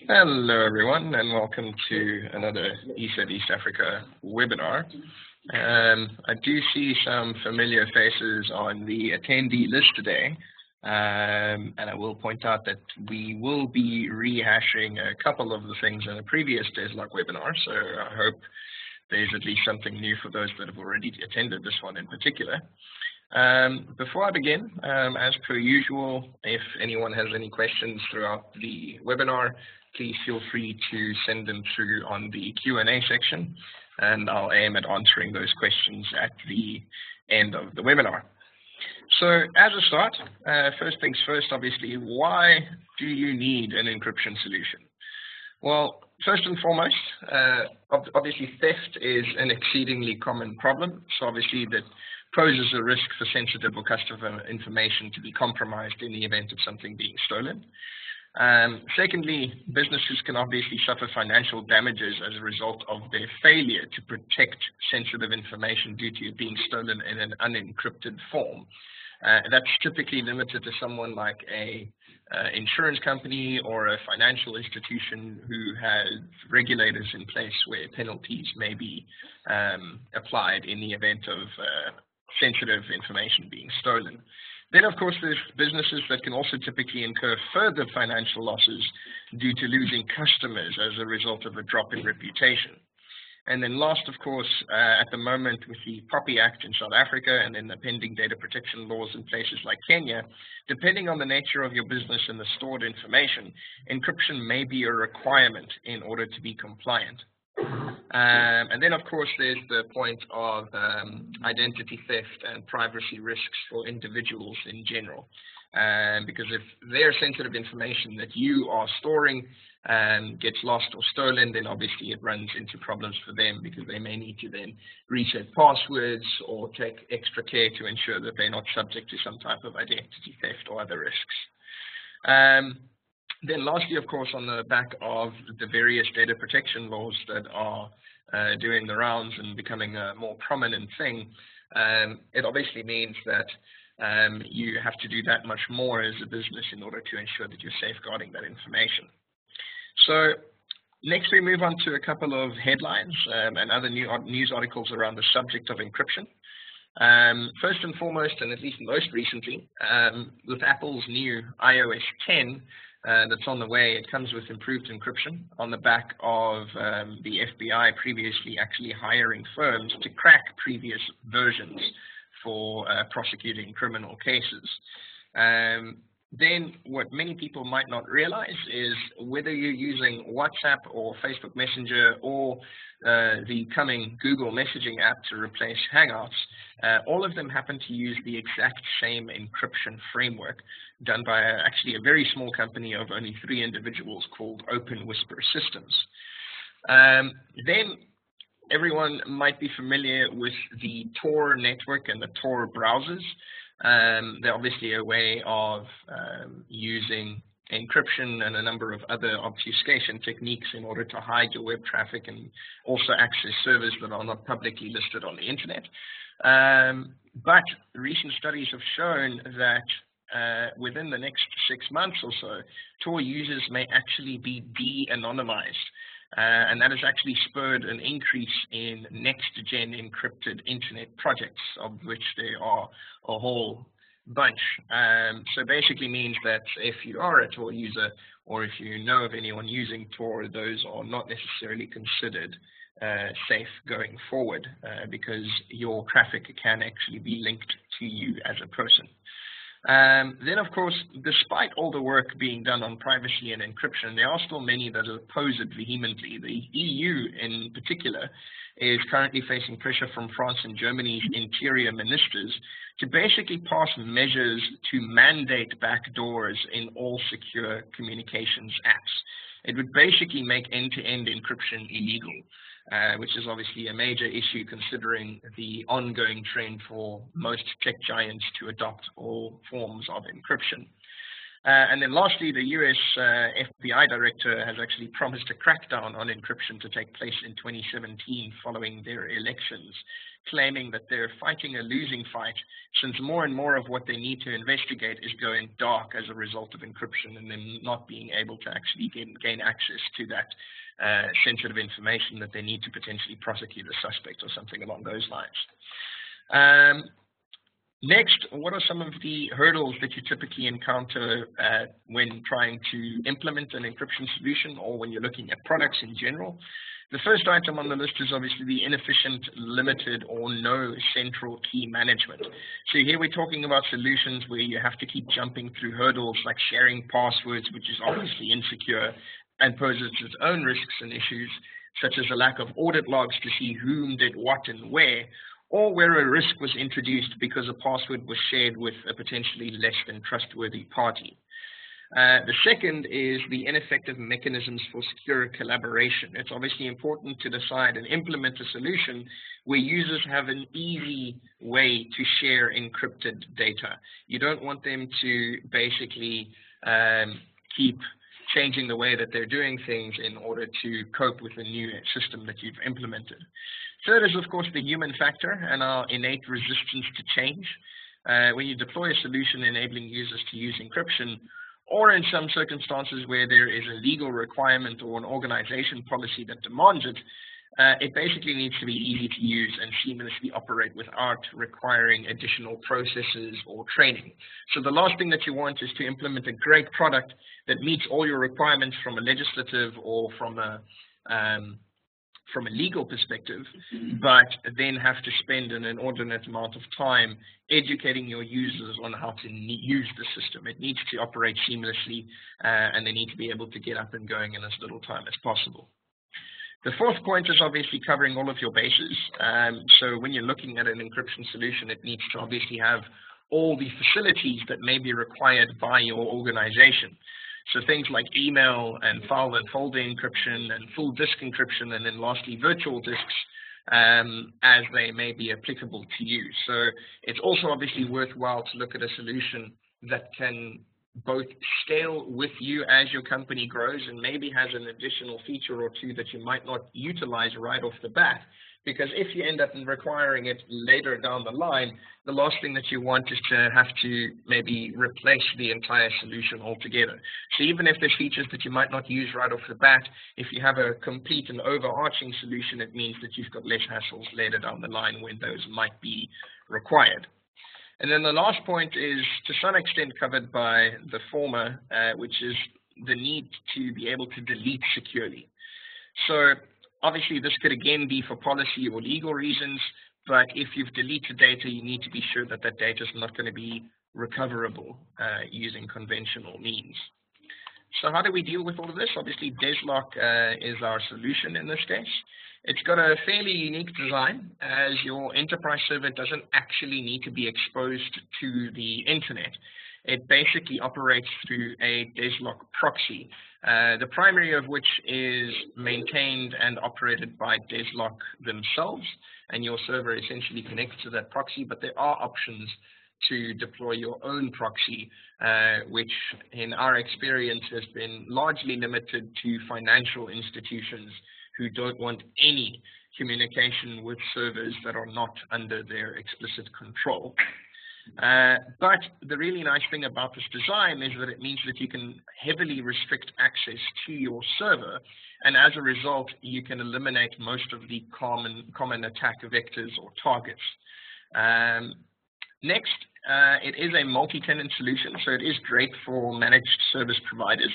Hello, everyone, and welcome to another ESET East Africa webinar. I do see some familiar faces on the attendee list today, and I will point out that we will be rehashing a couple of the things in a previous DESlock webinar, so I hope there's at least something new for those that have already attended this one in particular. Before I begin, as per usual, if anyone has any questions throughout the webinar, please feel free to send them through on the Q&A section, and I'll aim at answering those questions at the end of the webinar. So as a start, first things first, obviously, why do you need an encryption solution? Well, first and foremost, obviously theft is an exceedingly common problem, so obviously that poses a risk for sensitive or customer information to be compromised in the event of something being stolen. Secondly, businesses can obviously suffer financial damages as a result of their failure to protect sensitive information due to it being stolen in an unencrypted form. That's typically limited to someone like a insurance company or a financial institution who has regulators in place where penalties may be applied in the event of sensitive information being stolen. Then, of course, there's businesses that can also typically incur further financial losses due to losing customers as a result of a drop in reputation. And then last, of course, at the moment with the POPI Act in South Africa and then the pending data protection laws in places like Kenya, depending on the nature of your business and the stored information, encryption may be a requirement in order to be compliant. And then, of course, there's the point of identity theft and privacy risks for individuals in general. Because if their sensitive information that you are storing gets lost or stolen, then obviously it runs into problems for them because they may need to then reset passwords or take extra care to ensure that they're not subject to some type of identity theft or other risks. Then lastly, of course, on the back of the various data protection laws that are doing the rounds and becoming a more prominent thing, it obviously means that you have to do that much more as a business in order to ensure that you're safeguarding that information. So next we move on to a couple of headlines and other news articles around the subject of encryption. First and foremost, and at least most recently, with Apple's new iOS 10 that's on the way, it comes with improved encryption on the back of the FBI previously actually hiring firms to crack previous versions for prosecuting criminal cases. Then what many people might not realize is whether you're using WhatsApp or Facebook Messenger or the coming Google messaging app to replace Hangouts, all of them happen to use the exact same encryption framework done by actually a very small company of only 3 individuals called Open Whisper Systems. Then everyone might be familiar with the Tor network and the Tor browsers. They're obviously a way of using encryption and a number of other obfuscation techniques in order to hide your web traffic and also access servers that are not publicly listed on the internet. But recent studies have shown that within the next 6 months or so, Tor users may actually be de-anonymized. And that has actually spurred an increase in next-gen encrypted internet projects, of which there are a whole bunch. So basically means that if you are a Tor user, or if you know of anyone using Tor, those are not necessarily considered safe going forward, because your traffic can actually be linked to you as a person. Then, of course, despite all the work being done on privacy and encryption, there are still many that oppose it vehemently. The EU, in particular, is currently facing pressure from France and Germany's interior ministers to basically pass measures to mandate backdoors in all secure communications apps. It would basically make end-to-end encryption illegal, which is obviously a major issue considering the ongoing trend for most tech giants to adopt all forms of encryption. And then lastly, the US FBI director has actually promised a crackdown on encryption to take place in 2017 following their elections, claiming that they're fighting a losing fight since more and more of what they need to investigate is going dark as a result of encryption and them not being able to actually gain access to that sensitive information that they need to potentially prosecute a suspect or something along those lines. Next, what are some of the hurdles that you typically encounter when trying to implement an encryption solution or when you're looking at products in general? The first item on the list is obviously the inefficient, limited, or no central key management. So here we're talking about solutions where you have to keep jumping through hurdles like sharing passwords, which is obviously insecure and poses its own risks and issues, such as a lack of audit logs to see whom did what and where, or where a risk was introduced because a password was shared with a potentially less than trustworthy party. The second is the ineffective mechanisms for secure collaboration. It's obviously important to decide and implement a solution where users have an easy way to share encrypted data. You don't want them to basically keep changing the way that they're doing things in order to cope with the new system that you've implemented. Third is, of course, the human factor and our innate resistance to change. When you deploy a solution enabling users to use encryption, or in some circumstances where there is a legal requirement or an organization policy that demands it, it basically needs to be easy to use and seamlessly operate without requiring additional processes or training. So the last thing that you want is to implement a great product that meets all your requirements from a legislative or from a legal perspective, but then have to spend an inordinate amount of time educating your users on how to use the system. It needs to operate seamlessly, and they need to be able to get up and going in as little time as possible. The fourth point is obviously covering all of your bases. So when you're looking at an encryption solution, it needs to obviously have all the facilities that may be required by your organization. So things like email and file and folder encryption and full disk encryption, and then lastly virtual disks as they may be applicable to you. So it's also obviously worthwhile to look at a solution that can both scale with you as your company grows and maybe has an additional feature or two that you might not utilize right off the bat. Because if you end up requiring it later down the line, the last thing that you want is to have to maybe replace the entire solution altogether. So even if there's features that you might not use right off the bat, if you have a complete and overarching solution, it means that you've got less hassles later down the line when those might be required. And then the last point is to some extent covered by the former, which is the need to be able to delete securely. So obviously, this could again be for policy or legal reasons, but if you've deleted data, you need to be sure that that data is not going to be recoverable using conventional means. So how do we deal with all of this? Obviously, DESlock is our solution in this case. It's got a fairly unique design, as your enterprise server doesn't actually need to be exposed to the internet. It basically operates through a DESlock proxy, the primary of which is maintained and operated by DESlock themselves, and your server essentially connects to that proxy, but there are options to deploy your own proxy, which in our experience has been largely limited to financial institutions who don't want any communication with servers that are not under their explicit control. But the really nice thing about this design is that it means that you can heavily restrict access to your server, and as a result, you can eliminate most of the common attack vectors or targets. Next, it is a multi-tenant solution, so it is great for managed service providers,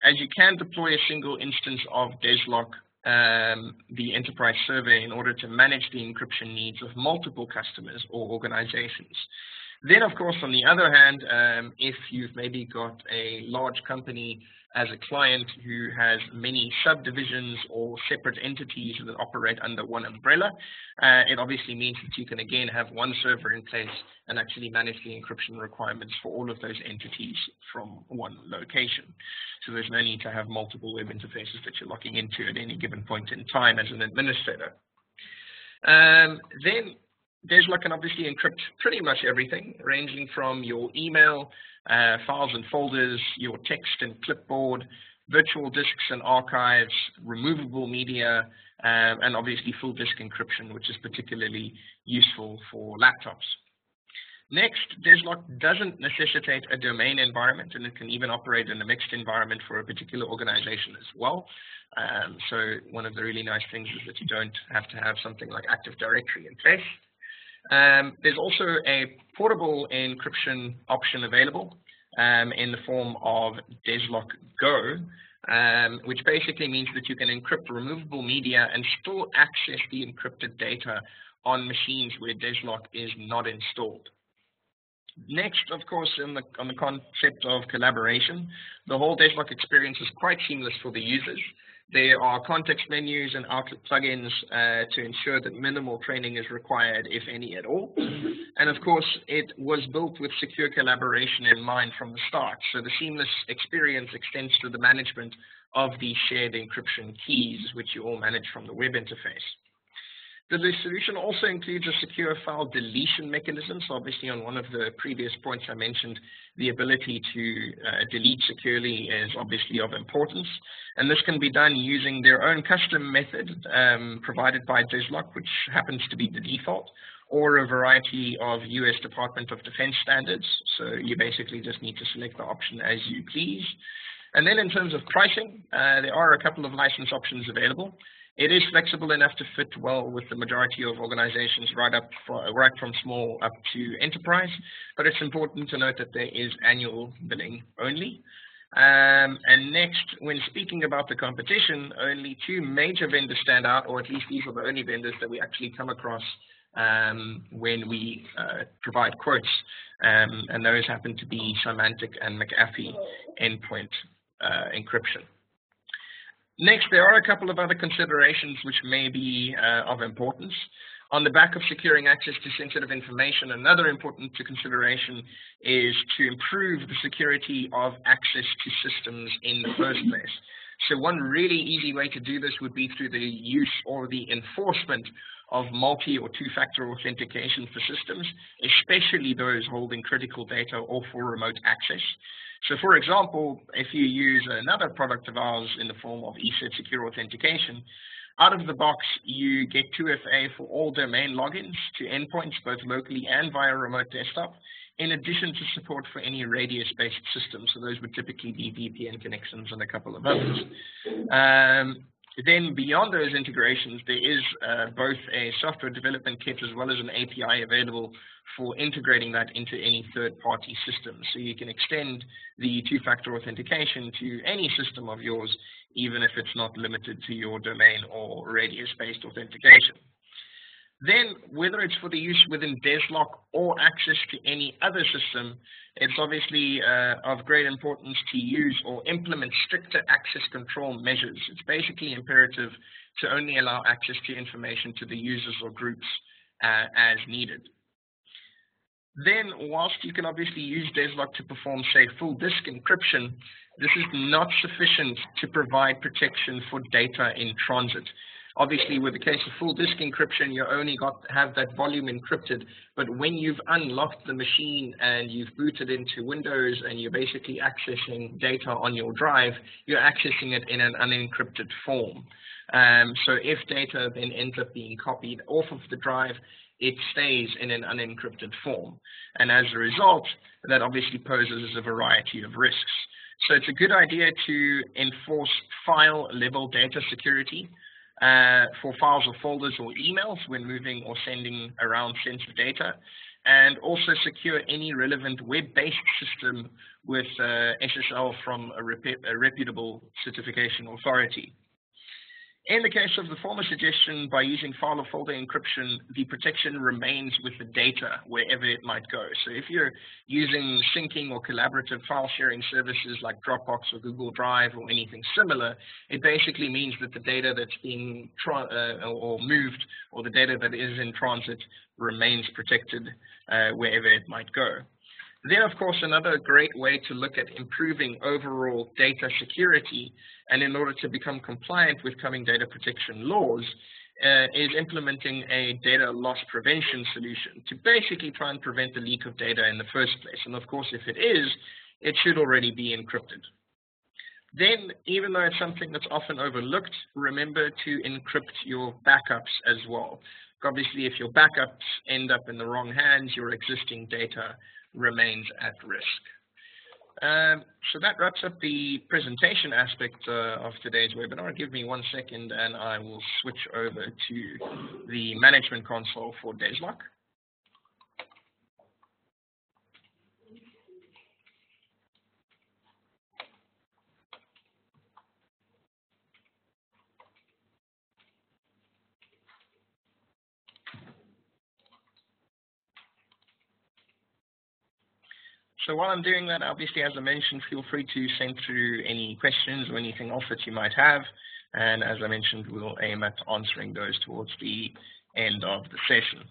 as you can deploy a single instance of DESlock, the enterprise server, in order to manage the encryption needs of multiple customers or organizations. Then, of course, on the other hand, if you've maybe got a large company as a client who has many subdivisions or separate entities that operate under one umbrella, it obviously means that you can again have one server in place and actually manage the encryption requirements for all of those entities from one location. So there's no need to have multiple web interfaces that you're logging into at any given point in time as an administrator. Then DESlock can obviously encrypt pretty much everything, ranging from your email, files and folders, your text and clipboard, virtual disks and archives, removable media, and obviously full disk encryption, which is particularly useful for laptops. Next, DESlock doesn't necessitate a domain environment, and it can even operate in a mixed environment for a particular organization as well. So one of the really nice things is that you don't have to have something like Active Directory in place. There's also a portable encryption option available in the form of DESlock Go, which basically means that you can encrypt removable media and still access the encrypted data on machines where DESlock is not installed. Next, of course, on the concept of collaboration, the whole DESlock experience is quite seamless for the users. There are context menus and Outlook plugins to ensure that minimal training is required, if any at all. And of course, it was built with secure collaboration in mind from the start. So the seamless experience extends to the management of the shared encryption keys, which you all manage from the web interface. The solution also includes a secure file deletion mechanism. So obviously on one of the previous points I mentioned, the ability to delete securely is obviously of importance. And this can be done using their own custom method provided by DESlock, which happens to be the default, or a variety of US Department of Defense standards. So you basically just need to select the option as you please. And then in terms of pricing, there are a couple of license options available. It is flexible enough to fit well with the majority of organizations, right from small up to enterprise, but it's important to note that there is annual billing only. And next, when speaking about the competition, only two major vendors stand out, or at least these are the only vendors that we actually come across when we provide quotes, and those happen to be Symantec and McAfee endpoint encryption. Next, there are a couple of other considerations which may be of importance. On the back of securing access to sensitive information, another important consideration is to improve the security of access to systems in the first place. So one really easy way to do this would be through the use or the enforcement of multi- or two-factor authentication for systems, especially those holding critical data or for remote access. So for example, if you use another product of ours in the form of ESET Secure Authentication, out of the box, you get 2FA for all domain logins to endpoints, both locally and via remote desktop, in addition to support for any radius-based systems. So those would typically be VPN connections and a couple of others. Then beyond those integrations, there is both a software development kit as well as an API available for integrating that into any third-party system. So you can extend the two-factor authentication to any system of yours, even if it's not limited to your domain or radius-based authentication. Then, whether it's for the use within DESlock or access to any other system, it's obviously of great importance to use or implement stricter access control measures. It's basically imperative to only allow access to information to the users or groups as needed. Then, whilst you can obviously use DESlock to perform, say, full disk encryption, this is not sufficient to provide protection for data in transit. Obviously, with the case of full disk encryption, you only have that volume encrypted, but when you've unlocked the machine and you've booted into Windows and you're basically accessing data on your drive, you're accessing it in an unencrypted form. So if data then ends up being copied off of the drive, it stays in an unencrypted form. And as a result, that obviously poses a variety of risks. So it's a good idea to enforce file-level data security for files or folders or emails when moving or sending around sensitive data, and also secure any relevant web-based system with SSL from a reputable certification authority. In the case of the former suggestion, by using file or folder encryption, the protection remains with the data wherever it might go. So if you're using syncing or collaborative file sharing services like Dropbox or Google Drive or anything similar, it basically means that the data that's being or moved, or the data that is in transit, remains protected wherever it might go. Then, of course, another great way to look at improving overall data security, and in order to become compliant with coming data protection laws, is implementing a data loss prevention solution to basically try and prevent the leak of data in the first place. And of course, if it is, it should already be encrypted. Then, even though it's something that's often overlooked, remember to encrypt your backups as well. Obviously, if your backups end up in the wrong hands, your existing data remains at risk. So that wraps up the presentation aspect of today's webinar. Give me 1 second and I will switch over to the management console for DESlock. So while I'm doing that, obviously, as I mentioned, feel free to send through any questions or anything else that you might have. And as I mentioned, we'll aim at answering those towards the end of the session.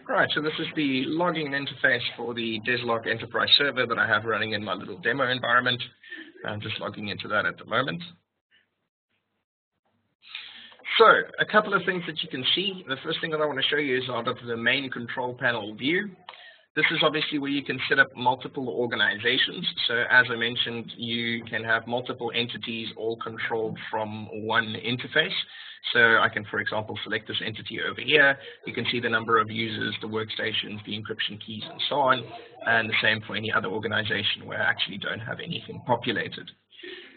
Right, so this is the login interface for the DESlock enterprise server that I have running in my little demo environment. I'm just logging into that at the moment. So, a couple of things that you can see. The first thing that I want to show you is out of the main control panel view. This is obviously where you can set up multiple organizations. So as I mentioned, you can have multiple entities all controlled from one interface. So I can, for example, select this entity over here. You can see the number of users, the workstations, the encryption keys, and so on. And the same for any other organization where I actually don't have anything populated.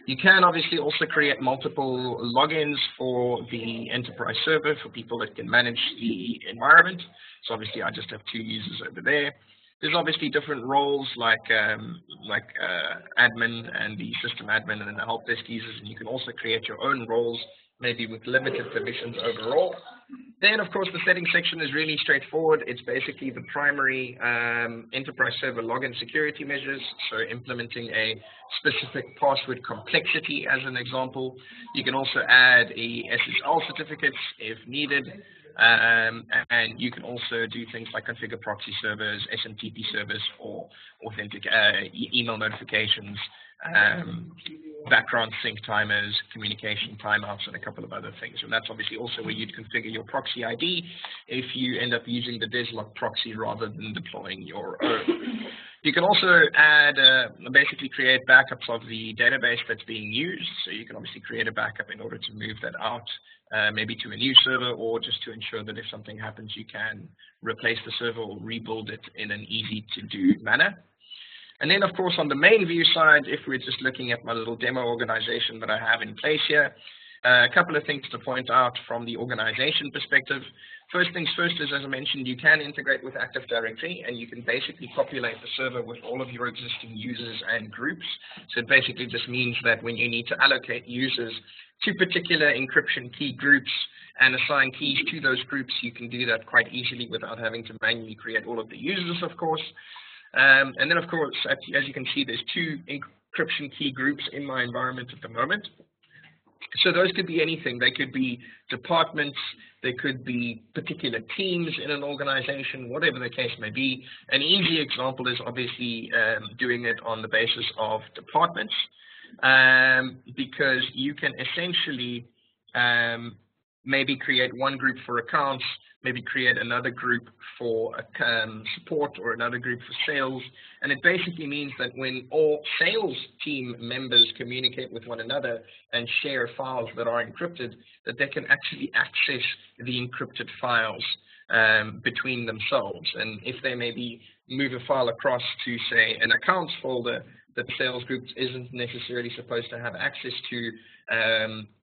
You can obviously also create multiple logins for the enterprise server for people that can manage the environment. So obviously I just have 2 users over there. There's obviously different roles like admin and the system admin and then the help desk users, and you can also create your own roles, maybe with limited permissions overall. Then, of course, the settings section is really straightforward. It's basically the primary enterprise server login security measures, so implementing a specific password complexity as an example. You can also add a SSL certificates if needed, and you can also do things like configure proxy servers, SMTP servers for authentic email notifications, background sync timers, communication timeouts, and a couple of other things. And that's obviously also where you'd configure your proxy ID if you end up using the DESlock proxy rather than deploying your own. You can also add, basically create backups of the database that's being used. So you can obviously create a backup in order to move that out, maybe to a new server, or just to ensure that if something happens, you can replace the server or rebuild it in an easy-to-do manner. And then, of course, on the main view side, if we're just looking at my little demo organization that I have in place here, a couple of things to point out from the organization perspective. First things first is, as I mentioned, you can integrate with Active Directory, and you can basically populate the server with all of your existing users and groups. So it basically just means that when you need to allocate users to particular encryption key groups and assign keys to those groups, you can do that quite easily without having to manually create all of the users, of course. And then, of course, as you can see, there's 2 encryption key groups in my environment at the moment. So those could be anything. They could be departments, they could be particular teams in an organization, whatever the case may be. An easy example is obviously doing it on the basis of departments, because you can essentially maybe create one group for accounts, maybe create another group for support or another group for sales. And it basically means that when all sales team members communicate with one another and share files that are encrypted, that they can actually access the encrypted files between themselves. And if they maybe move a file across to, say, an accounts folder that the sales group isn't necessarily supposed to have access to,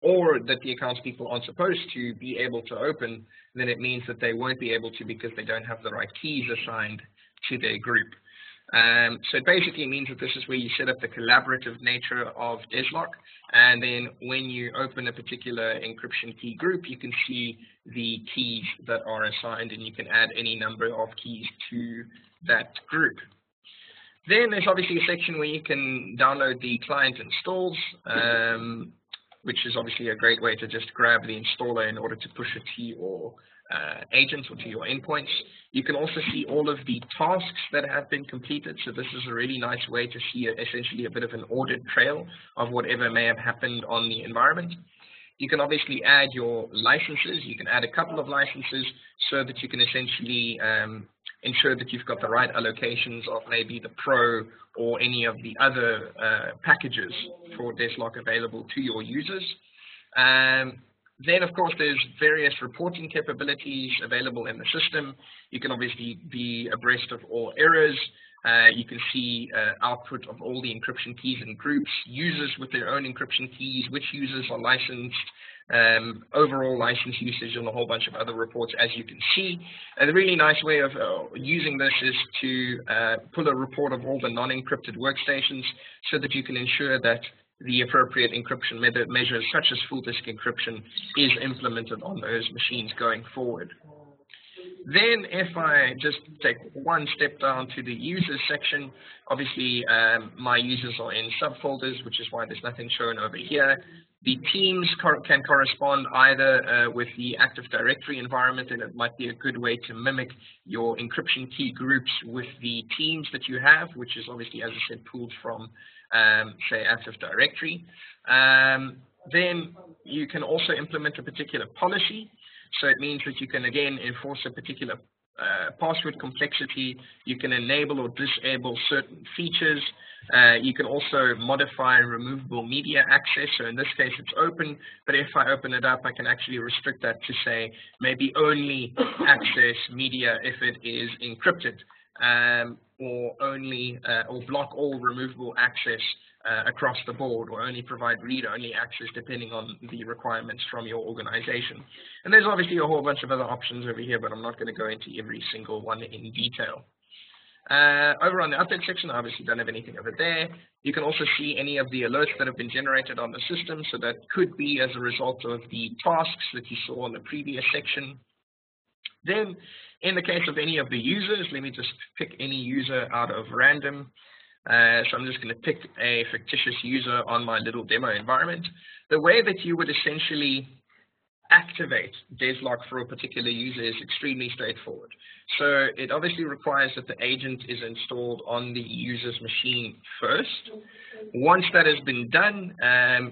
or that the accounts people aren't supposed to be able to open, then it means that they won't be able to because they don't have the right keys assigned to their group. So it basically means that this is where you set up the collaborative nature of DESlock, and then when you open a particular encryption key group, you can see the keys that are assigned, and you can add any number of keys to that group. Then there's obviously a section where you can download the client installs, which is obviously a great way to just grab the installer in order to push it to your agents or to your endpoints. You can also see all of the tasks that have been completed. So this is a really nice way to see essentially a bit of an audit trail of whatever may have happened on the environment. You can obviously add your licenses. You can add a couple of licenses so that you can essentially ensure that you've got the right allocations of maybe the Pro or any of the other packages for DESlock available to your users. Then, of course, there's various reporting capabilities available in the system. You can obviously be abreast of all errors. You can see output of all the encryption keys and groups, users with their own encryption keys, which users are licensed, overall license usage, and a whole bunch of other reports, as you can see. And a really nice way of using this is to pull a report of all the non-encrypted workstations so that you can ensure that the appropriate encryption measures, such as full disk encryption, is implemented on those machines going forward. Then if I just take one step down to the users section, obviously my users are in subfolders, which is why there's nothing shown over here. The teams can correspond either with the Active Directory environment, and it might be a good way to mimic your encryption key groups with the teams that you have, which is obviously, as I said, pulled from, say, Active Directory. Then you can also implement a particular policy. So it means that you can, again, enforce a particular password complexity. You can enable or disable certain features. You can also modify removable media access. So in this case, it's open, but if I open it up, I can actually restrict that to say maybe only access media if it is encrypted, or only or block all removable access across the board, or only provide read-only access depending on the requirements from your organization. And there's obviously a whole bunch of other options over here, but I'm not going to go into every single one in detail. Over on the update section, I obviously don't have anything over there. You can also see any of the alerts that have been generated on the system, so that could be as a result of the tasks that you saw in the previous section. Then, in the case of any of the users, let me just pick any user out of random. So I'm just going to pick a fictitious user on my little demo environment. The way that you would essentially activate DESlock for a particular user is extremely straightforward. So it obviously requires that the agent is installed on the user's machine first. Once that has been done,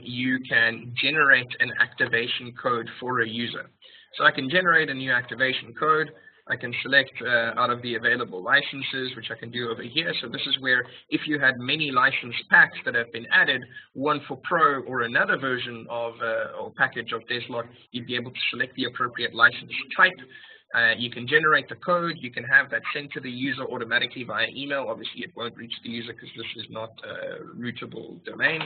you can generate an activation code for a user. So I can generate a new activation code. I can select out of the available licenses, which I can do over here. So this is where if you had many license packs that have been added, one for Pro or another version of or package of DESlock, you'd be able to select the appropriate license type. You can generate the code. You can have that sent to the user automatically via email. Obviously, it won't reach the user because this is not a routable domain.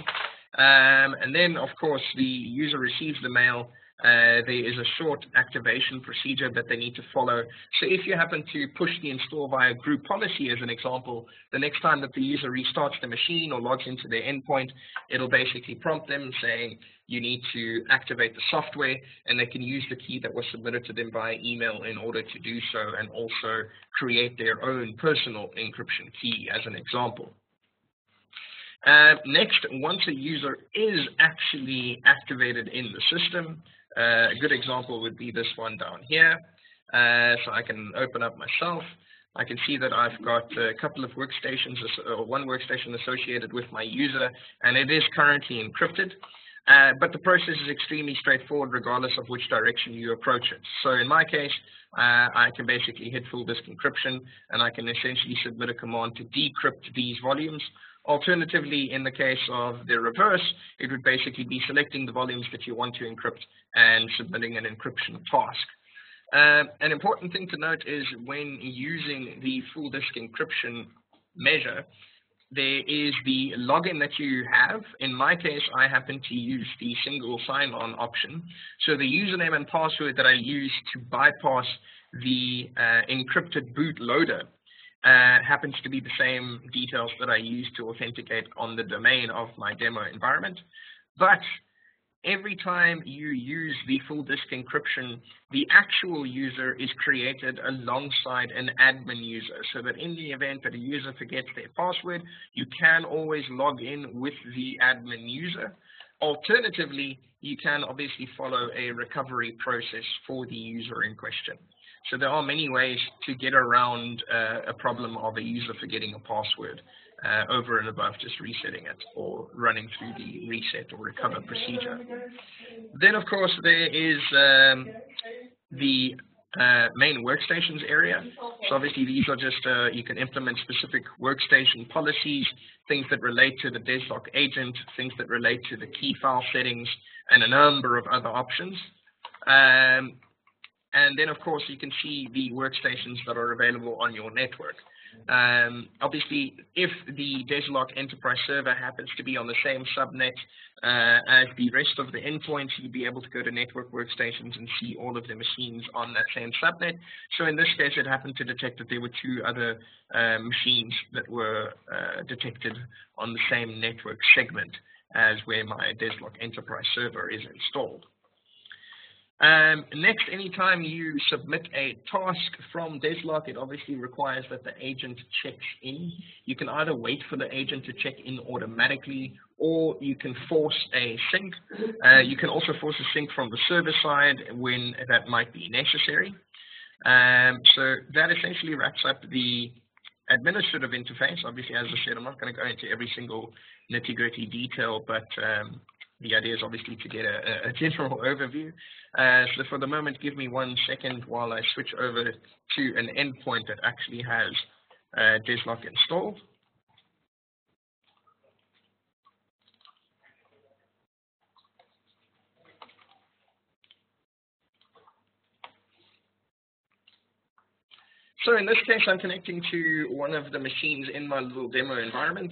And then, of course, the user receives the mail. There is a short activation procedure that they need to follow. So if you happen to push the install via group policy, as an example, the next time that the user restarts the machine or logs into their endpoint, it'll basically prompt them saying you need to activate the software, and they can use the key that was submitted to them via email in order to do so, and also create their own personal encryption key, as an example. Next, once a user is actually activated in the system, a good example would be this one down here. So I can open up myself. I can see that I've got a couple of workstations, or one workstation associated with my user, and it is currently encrypted. But the process is extremely straightforward regardless of which direction you approach it. So in my case, I can basically hit full disk encryption, and I can essentially submit a command to decrypt these volumes. Alternatively, in the case of the reverse, it would basically be selecting the volumes that you want to encrypt and submitting an encryption task. An important thing to note is when using the full disk encryption measure, there is the login that you have. In my case, I happen to use the single sign-on option. So the username and password that I use to bypass the encrypted bootloader happens to be the same details that I use to authenticate on the domain of my demo environment. But every time you use the full disk encryption, the actual user is created alongside an admin user, so that in the event that a user forgets their password, you can always log in with the admin user. Alternatively, you can obviously follow a recovery process for the user in question. So there are many ways to get around a problem of a user forgetting a password over and above just resetting it or running through the reset or recover procedure. Then, of course, there is the main workstations area. So obviously these are just, you can implement specific workstation policies, things that relate to the DESlock agent, things that relate to the key file settings, and a number of other options. And then, of course, you can see the workstations that are available on your network. Obviously, if the DESlock enterprise server happens to be on the same subnet as the rest of the endpoints, you'd be able to go to network workstations and see all of the machines on that same subnet. So in this case, it happened to detect that there were 2 other machines that were detected on the same network segment as where my DESlock enterprise server is installed. Next, anytime you submit a task from DESlock, it obviously requires that the agent checks in. You can either wait for the agent to check in automatically, or you can force a sync. You can also force a sync from the server side when that might be necessary. So that essentially wraps up the administrative interface. Obviously, as I said, I'm not going to go into every single nitty-gritty detail, but the idea is obviously to get a general overview. So for the moment, give me 1 second while I switch over to an endpoint that actually has DESlock installed. So in this case, I'm connecting to one of the machines in my little demo environment.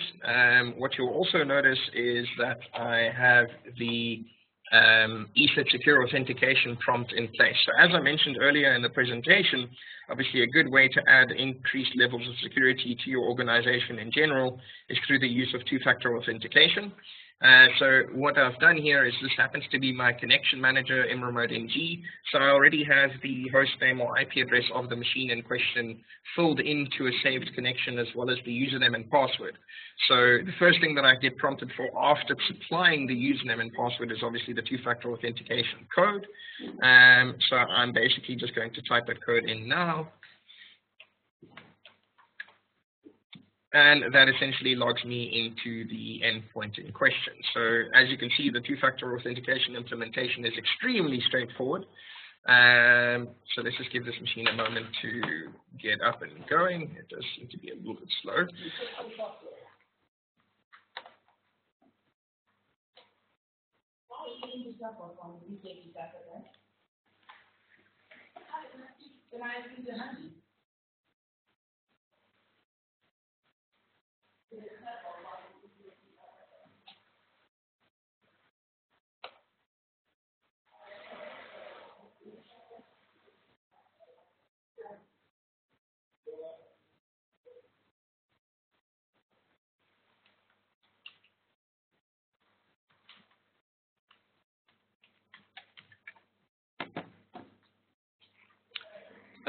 What you'll also notice is that I have the ESET secure authentication prompt in place. So as I mentioned earlier in the presentation, obviously a good way to add increased levels of security to your organization in general is through the use of 2-factor authentication. So what I've done here is this happens to be my connection manager, mremote ng. So I already have the host name or IP address of the machine in question filled into a saved connection, as well as the username and password. So the first thing that I get prompted for after supplying the username and password is obviously the 2-factor authentication code. So I'm basically just going to type that code in now. And that essentially logs me into the endpoint in question. So as you can see, the 2-factor authentication implementation is extremely straightforward. So let's just give this machine a moment to get up and going. It does seem to be a little bit slow.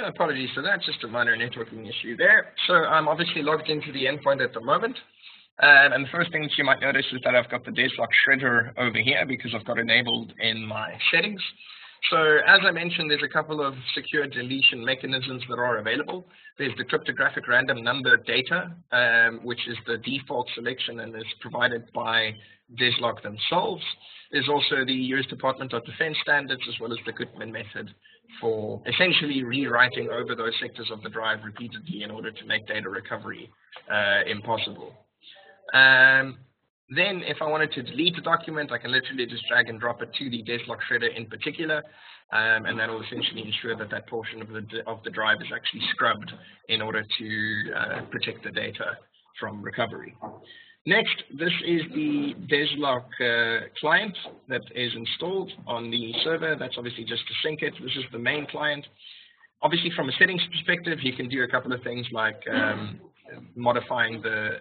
Apologies for that, just a minor networking issue there. So I'm obviously logged into the endpoint at the moment. And the first thing that you might notice is that I've got the DESlock shredder over here because I've got enabled in my settings. So as I mentioned, there's a couple of secure deletion mechanisms that are available. There's the cryptographic random number data, which is the default selection and is provided by DESlock themselves. There's also the US Department of Defense standards, as well as the Goodman method for essentially rewriting over those sectors of the drive repeatedly in order to make data recovery impossible. Then if I wanted to delete a document, I can literally just drag and drop it to the DESlock shredder in particular, and that will essentially ensure that that portion of the drive is actually scrubbed in order to protect the data from recovery. Next, this is the DESlock client that is installed on the server. That's obviously just to sync it. This is the main client. Obviously, from a settings perspective, you can do a couple of things like modifying the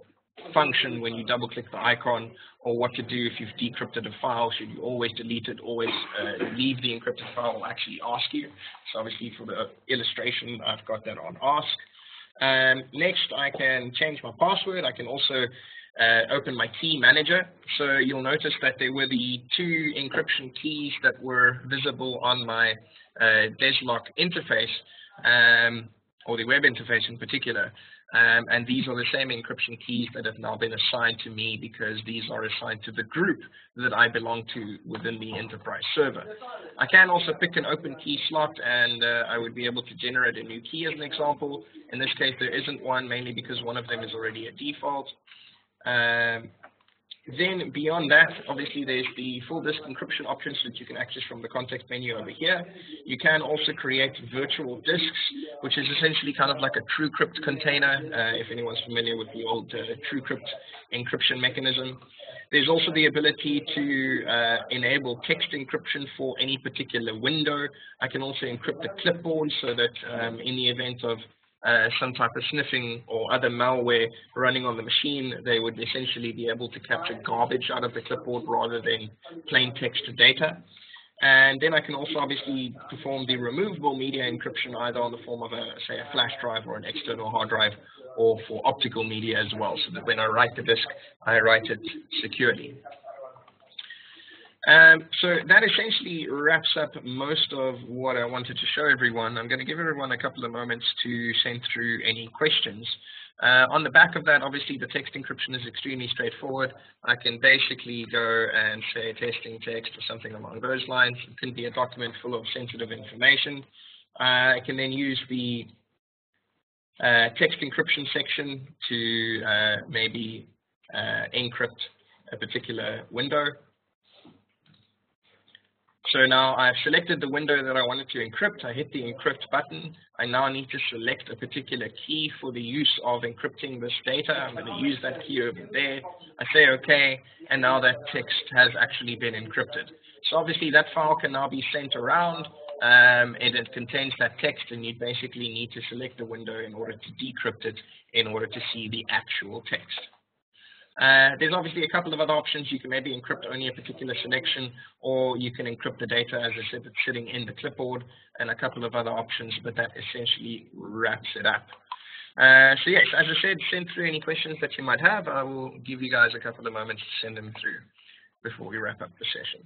function when you double click the icon, or what to do if you've decrypted a file. Should you always delete it, always leave the encrypted file, will actually ask you. So obviously for the illustration, I've got that on ask. Next, I can change my password. I can also open my key manager. So you'll notice that there were the two encryption keys that were visible on my DESlock interface, or the web interface in particular. And these are the same encryption keys that have now been assigned to me, because these are assigned to the group that I belong to within the enterprise server. I can also pick an open key slot, and I would be able to generate a new key as an example. In this case, there isn't one, mainly because one of them is already a default. Then beyond that, obviously there's the full disk encryption options that you can access from the context menu over here. You can also create virtual disks, which is essentially kind of like a TrueCrypt container, if anyone's familiar with the old TrueCrypt encryption mechanism. There's also the ability to enable text encryption for any particular window. I can also encrypt the clipboard so that in the event of some type of sniffing or other malware running on the machine, they would essentially be able to capture garbage out of the clipboard rather than plain text data. And then I can also obviously perform the removable media encryption, either on the form of say a flash drive or an external hard drive, or for optical media as well, so that when I write the disk, I write it securely. So that essentially wraps up most of what I wanted to show everyone. I'm going to give everyone a couple of moments to send through any questions. On the back of that, obviously the text encryption is extremely straightforward. I can basically go and say testing text or something along those lines. It can be a document full of sensitive information. I can then use the text encryption section to maybe encrypt a particular window. So now I've selected the window that I wanted to encrypt. I hit the encrypt button. I now need to select a particular key for the use of encrypting this data. I'm going to use that key over there. I say OK, and now that text has actually been encrypted. So obviously that file can now be sent around, and it contains that text, and you basically need to select the window in order to decrypt it in order to see the actual text. There's obviously a couple of other options. You can maybe encrypt only a particular selection, or you can encrypt the data, as I said, that's sitting in the clipboard, and a couple of other options, but that essentially wraps it up. So yes, as I said, send through any questions that you might have. I will give you guys a couple of moments to send them through before we wrap up the session.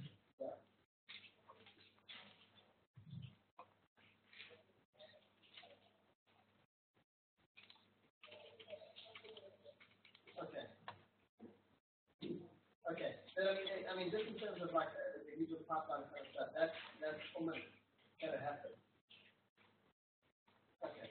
Okay, so I mean, just in terms of like the usual pipeline kind of stuff, that's almost going to happen. Okay.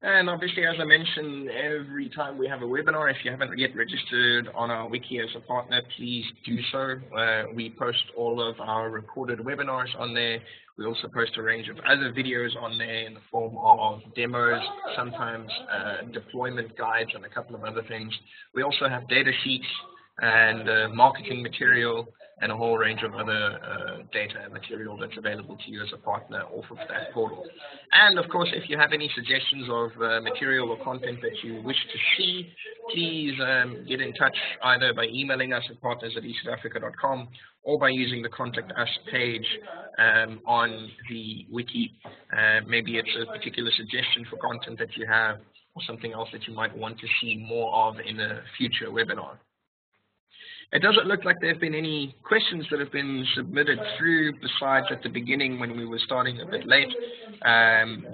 And obviously, as I mentioned, every time we have a webinar, if you haven't yet registered on our wiki as a partner, please do so. We post all of our recorded webinars on there. We also post a range of other videos on there in the form of demos, sometimes deployment guides, and a couple of other things. We also have data sheets and marketing material, and a whole range of other data and material that's available to you as a partner off of that portal. And of course, if you have any suggestions of material or content that you wish to see, please get in touch either by emailing us at partners@DESlock.com or by using the Contact Us page on the wiki. Maybe it's a particular suggestion for content that you have, or something else that you might want to see more of in a future webinar. It doesn't look like there have been any questions that have been submitted through, besides at the beginning when we were starting a bit late,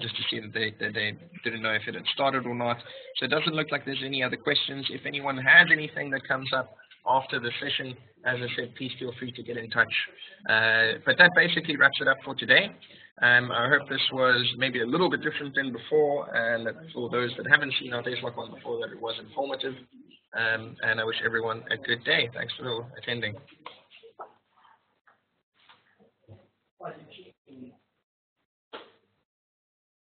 just to see that they didn't know if it had started or not. So it doesn't look like there's any other questions. If anyone has anything that comes up after the session, as I said, please feel free to get in touch. But that basically wraps it up for today. I hope this was maybe a little bit different than before, and that for those that haven't seen our DESlock one before, that it was informative. And I wish everyone a good day. Thanks for attending.